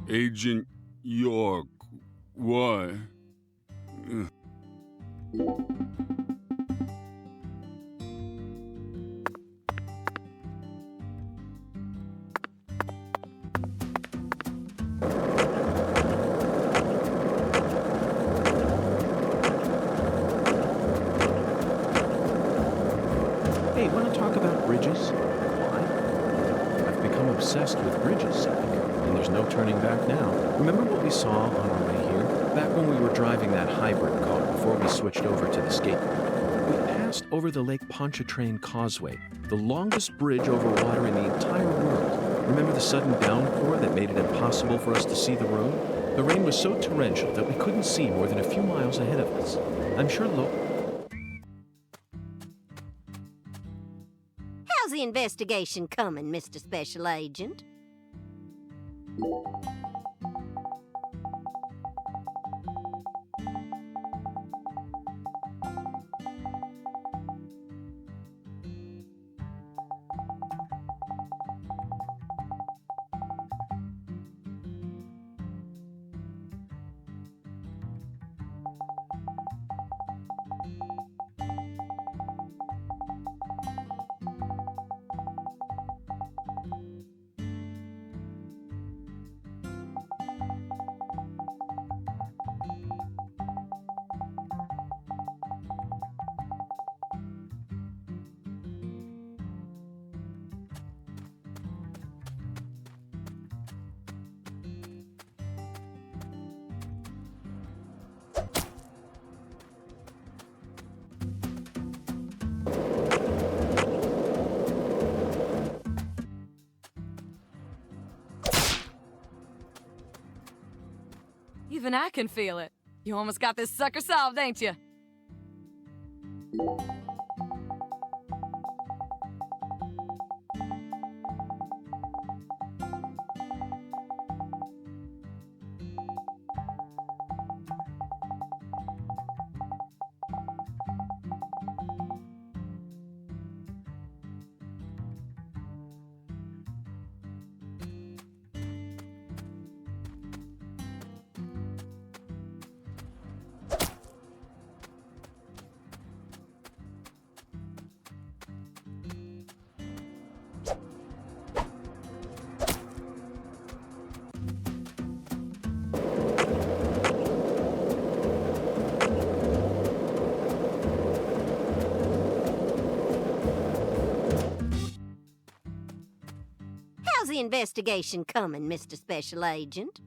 Agent York, why? Hey, want to talk about bridges? Why? I've become obsessed with bridges, Zach, and there's no turning back now. Remember what we saw on our way here? Back when we were driving that hybrid car before we switched over to the skateboard. We passed over the Lake Pontchartrain Causeway, the longest bridge over water in the entire world. Remember the sudden downpour that made it impossible for us to see the road? The rain was so torrential that we couldn't see more than a few miles ahead of us. I'm sure How's the investigation coming, Mr. Special Agent? Even I can feel it. You almost got this sucker solved, ain't you? How's the investigation coming, Mr. Special Agent?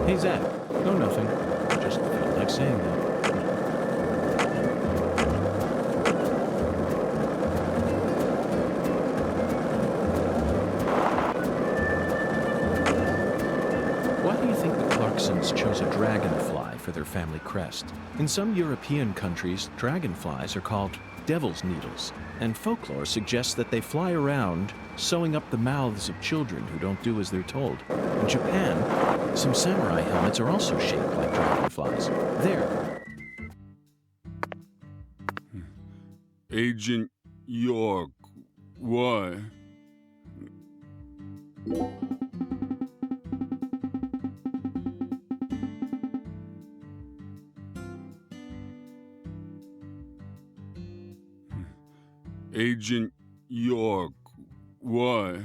Hey, Zach. No, nothing. Just felt like saying that. Why do you think the Clarksons chose a dragonfly for their family crest? In some European countries, dragonflies are called devil's needles, and folklore suggests that they fly around, sewing up the mouths of children who don't do as they're told. In Japan, some samurai helmets are also shaped like dragonflies. There. Agent York, why? Agent York, why?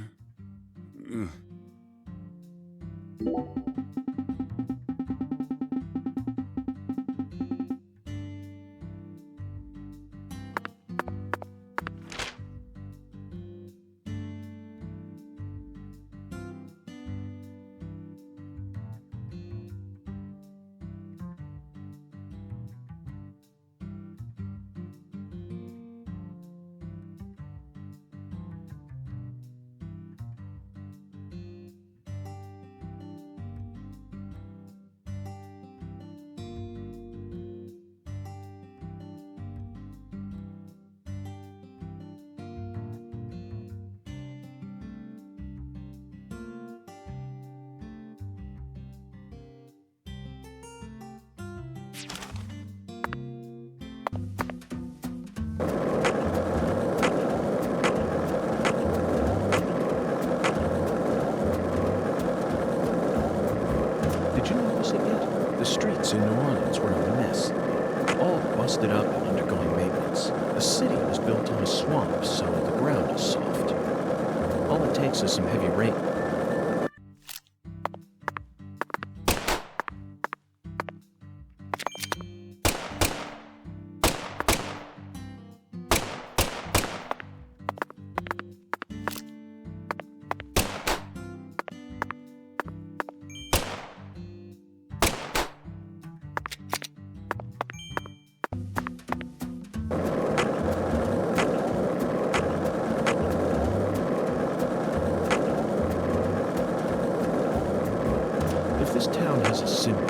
Did you notice it yet? The streets in New Orleans were a mess. All busted up and undergoing maintenance. The city was built on a swamp, so the ground is soft. All it takes is some heavy rain. If this town has a symbol,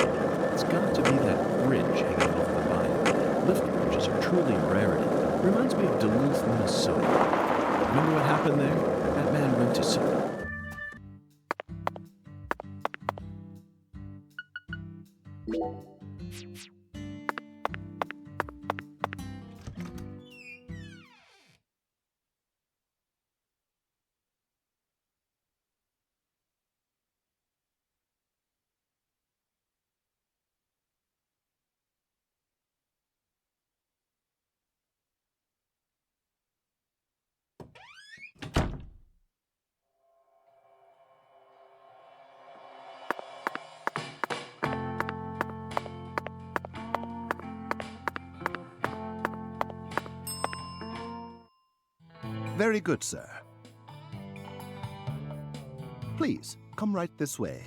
it's got to be that bridge hanging over the bayou. Lift bridges are truly a rarity. Reminds me of Duluth, Minnesota. Remember what happened there? That man went to some... Very good, sir. Please, come right this way.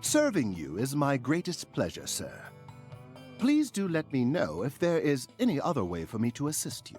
Serving you is my greatest pleasure, sir. Please do let me know if there is any other way for me to assist you.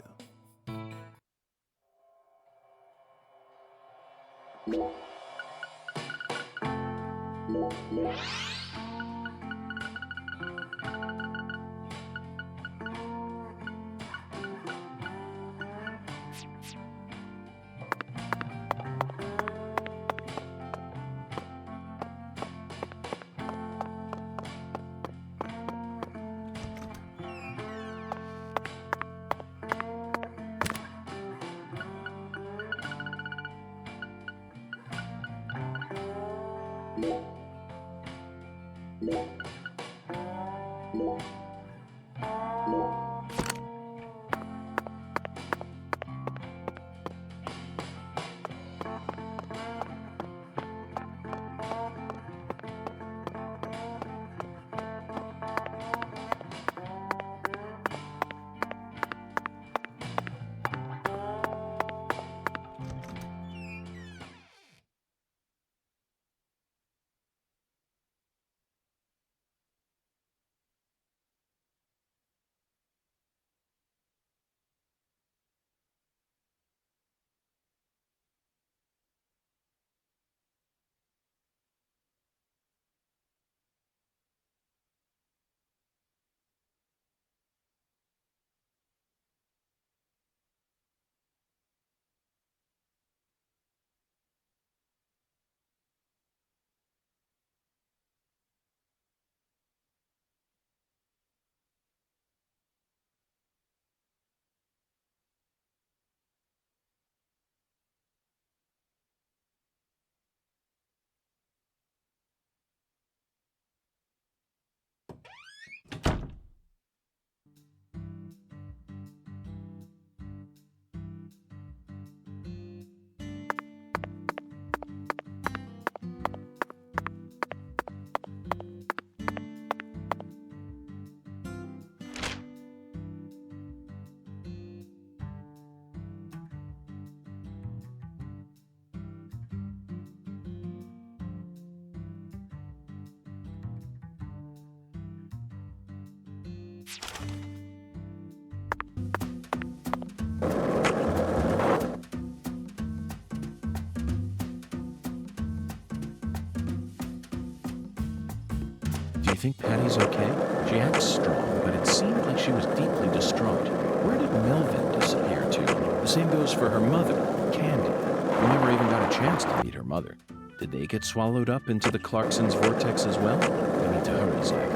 Do you think Patty's okay? She acts strong, but it seemed like she was deeply distraught. Where did Melvin disappear to? The same goes for her mother, Candy. We never even got a chance to meet her mother. Did they get swallowed up into the Clarksons' vortex as well? We need to hurry, Zach.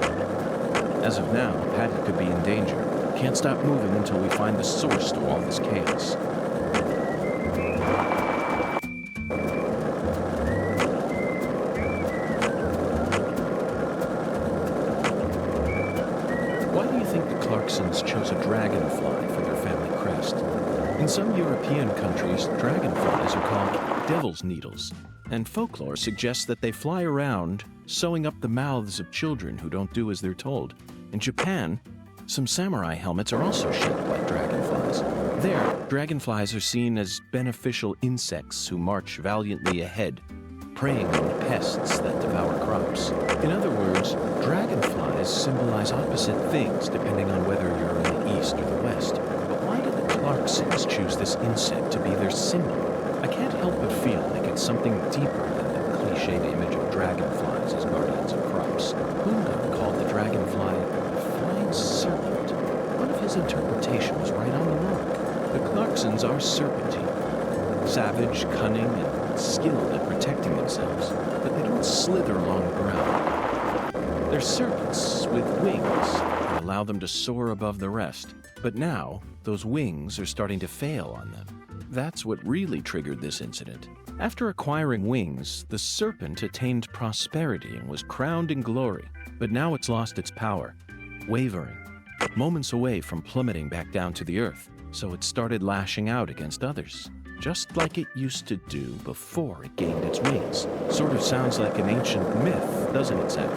As of now, Patty could be in danger. Can't stop moving until we find the source to all this chaos. Why do you think the Clarksons chose a dragonfly for their family crest? In some European countries, dragonflies are called devil's needles, and folklore suggests that they fly around, sewing up the mouths of children who don't do as they're told. In Japan, some samurai helmets are also shaped like dragonflies. There, dragonflies are seen as beneficial insects who march valiantly ahead, preying on pests that devour crops. In other words, dragonflies symbolize opposite things depending on whether you're in the east or the west. But why did the Clarksons choose this insect to be their symbol? I can't help but feel like it's something deeper than the cliched image of dragonflies as guardians of crops. Hunga called the dragonfly a flying serpent. One of his interpretations was right on the mark. The Clarksons are serpentine, savage, cunning, and skilled at protecting themselves, but they don't slither along the ground. They're serpents with wings that allow them to soar above the rest. But now, those wings are starting to fail on them. That's what really triggered this incident. After acquiring wings, the serpent attained prosperity and was crowned in glory. But now it's lost its power, wavering, moments away from plummeting back down to the earth. so it started lashing out against others, just like it used to do before it gained its wings. Sort of sounds like an ancient myth, doesn't it, Zack?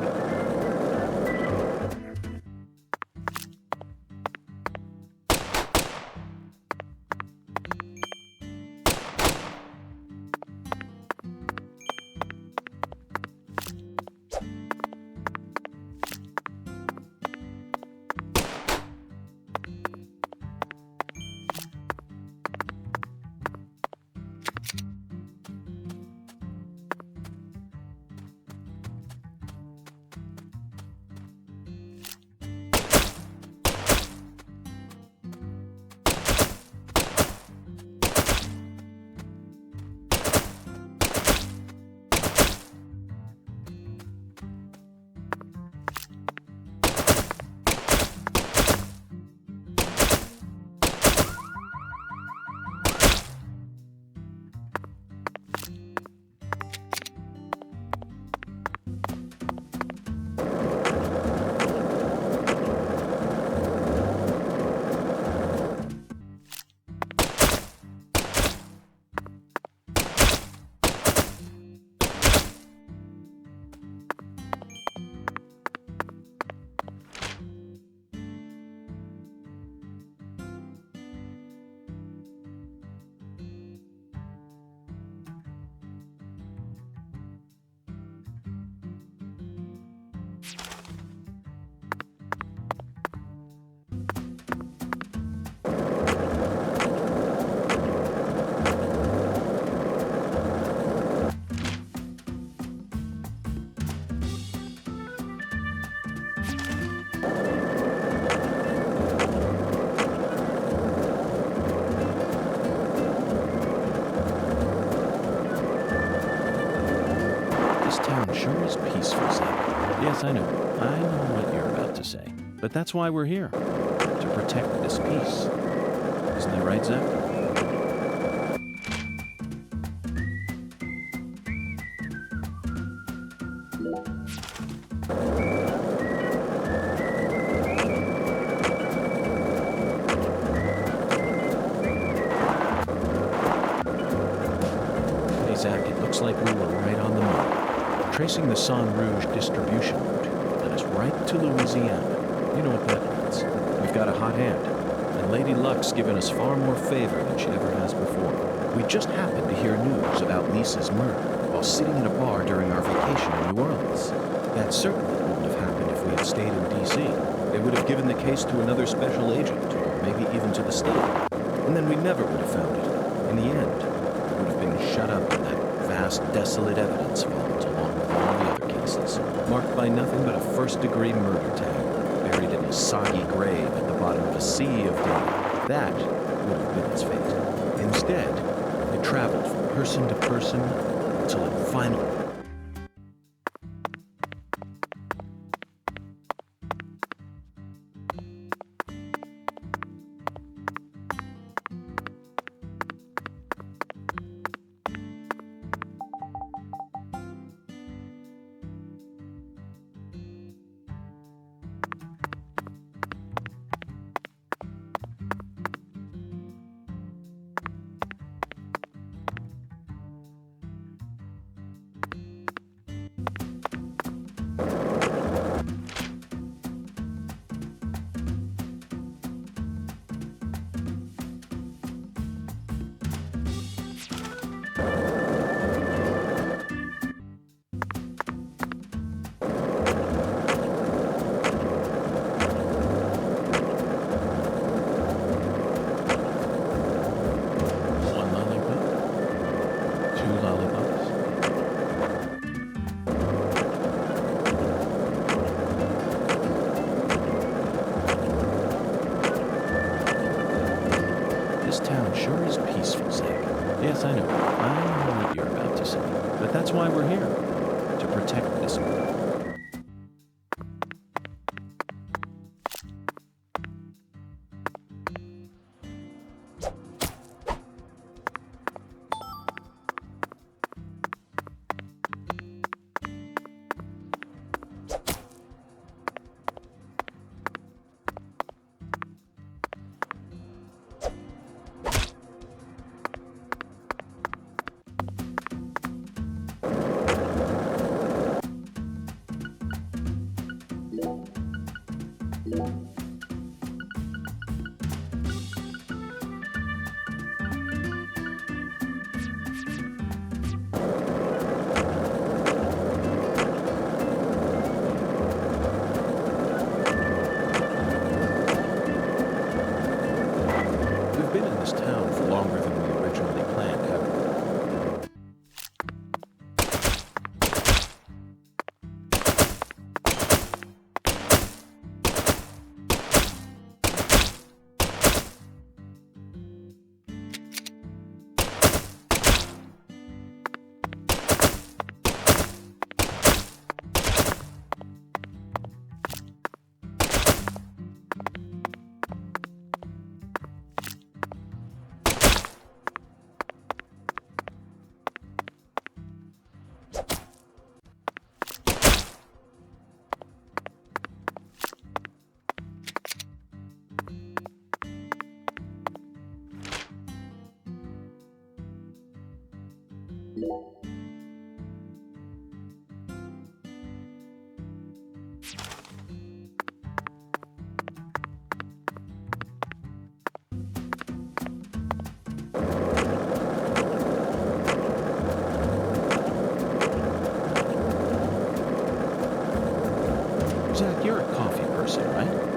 Sure is peaceful, Zack. Yes, I know what you're about to say. But that's why we're here. To protect this peace. Isn't that right, Zack? Hey, Zack, it looks like we were right on the mark. Tracing the Sang Rouge distribution route led us right to Louisiana. You know what that means. We've got a hot hand, and Lady Luck's given us far more favor than she ever has before. We just happened to hear news about Lisa's murder while sitting in a bar during our vacation in New Orleans. That certainly wouldn't have happened if we had stayed in D.C. They would have given the case to another special agent, or maybe even to the state. And then we never would have found it. In the end, it would have been shut up in that vast, desolate evidence vault along with all the other cases, marked by nothing but a first-degree murder tag, buried in a soggy grave at the bottom of a sea of data. That would have been its fate. Instead, it traveled from person to person until it finally... Sure is peaceful, Zack. Yes, I know what you're about to say. But that's why we're here. To protect this one.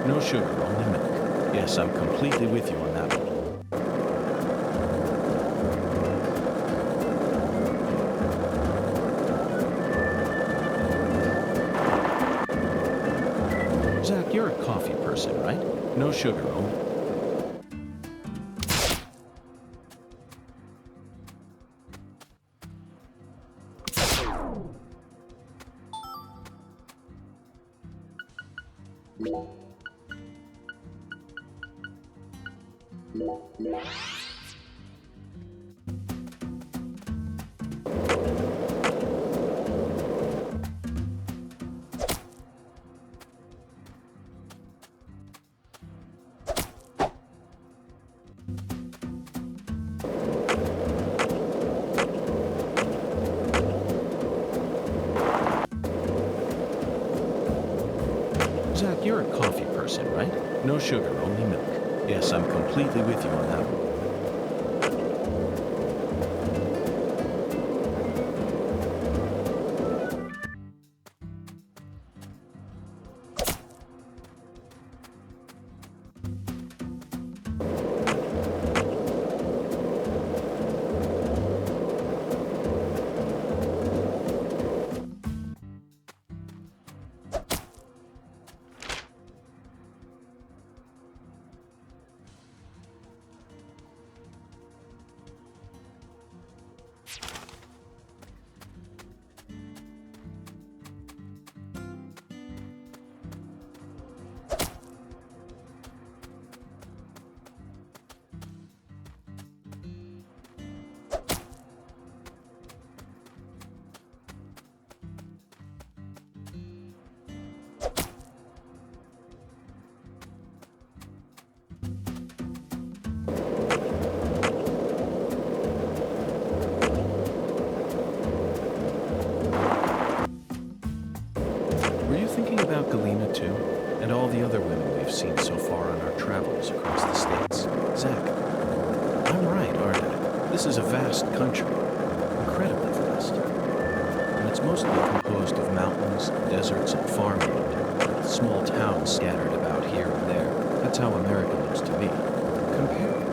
No sugar, only milk. Yes, I'm completely with you on that one. Zach, you're a coffee person, right? No sugar, only... Zach, you're a coffee person, right? No sugar, only milk. Yes, I'm completely with you on that one. Were you thinking about Galena too? And all the other women we've seen so far on our travels across the states? Zach, I'm right, aren't I? This is a vast country. Incredibly vast. And it's mostly composed of mountains, deserts, and farmland, with small towns scattered about here and there. That's how America looks to me. Compare it